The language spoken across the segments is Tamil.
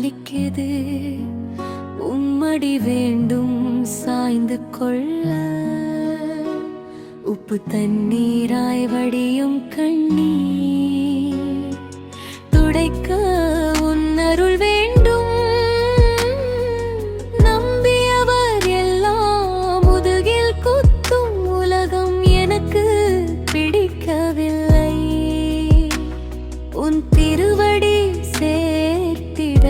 வலிக்குது உம்மடி வேண்டும் சாய்ந்து கொள்ள உப்பு தண்ணீராய் வடியும் கண்ணீர் துடைக்க உன்னருள் வேண்டும் நம்பியவர் எல்லாம் முதுகில் குத்தும் உலகம் எனக்கு பிடிக்கவில்லை உன் திருவடி சேர்த்திட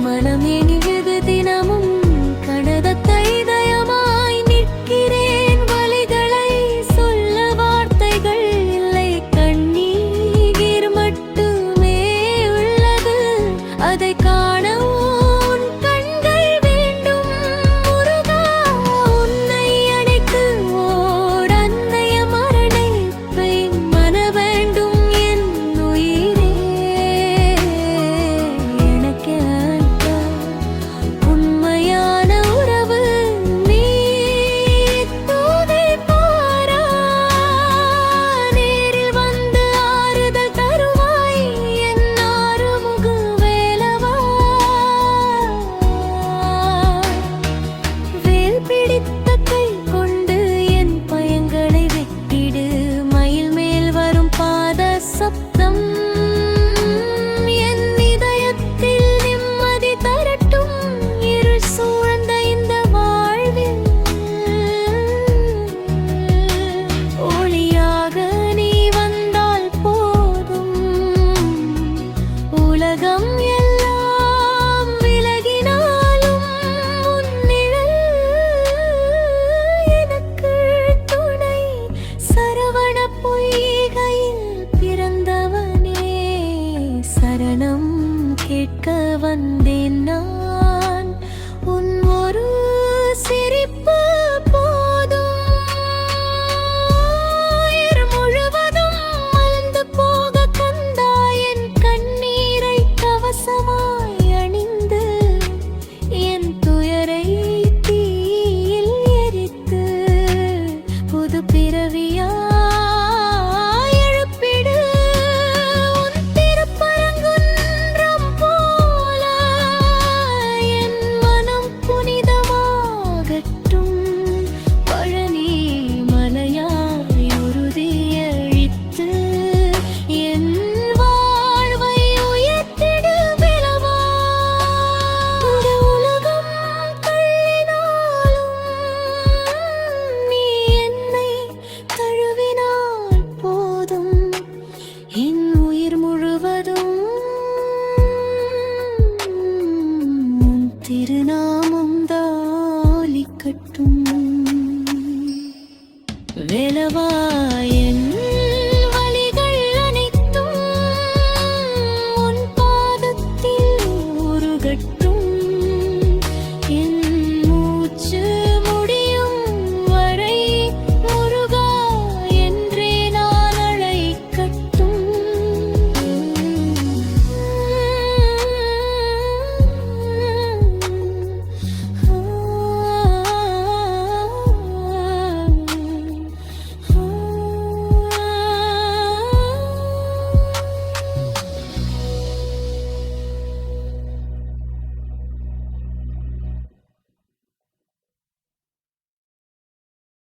மனம் இனியது தினமும் கனதத்தை தயமாய் நிற்கிறேன் வலிகளை சொல்ல வார்த்தைகள் இல்லை கண்ணீர் மட்டுமே உள்ளது அதை காண உன் கண்கள் வேண்டும் முருகா உன்னை அடைத்து ஓர் அன்னைய மரணைப்பை மன வேண்டும் என் உயிரே எனக்கு உண்மையான உறவு நீ தூதை பாரா நேரில் வந்து ஆறுதல் தருவாய் என் ஆறுமுக வேலவா வேல் பிடித்த கை கொண்டு என் பயங்களை வெட்டிடு மயில் மேல் வரும் பாத சப்தம் என் இதயத்தில் நிம்மதி தரட்டும் இருள் சூழ்ந்த இந்த வாழ்வில் ஒளியாக நீ வந்தால் போதும் உலகம் எல்லாம் விலகினாலும் உன் நிழல் எனக்கு துணை சரவண பொய்கையில் பிறந்தவனே சரணம் கேட்க வந்தேன் நான் உன் ஒரு சிரிப்பு போதும் உயிர் முழுவதும் மலர்ந்து போக கந்தா என் கண்ணீரை கவசமாய் அணிந்து என் துயரை தீயில் எரித்து புது பிறவியாய் எழுப்பிடு உன் திருப்பரங்குன்றம் போல என் மனம் புனிதமாகட்டும் பழனி மலையாய் உறுதியளித்து என் வாழ்வை உயர்த்திடு விலவா இந்த உலகம் தள்ளினாலும் நீ என்னை தழுவினால் போதும் என் உயிர் முழுவதும் உன் திருநாமம் தாலிக்கட்டும் வேலவா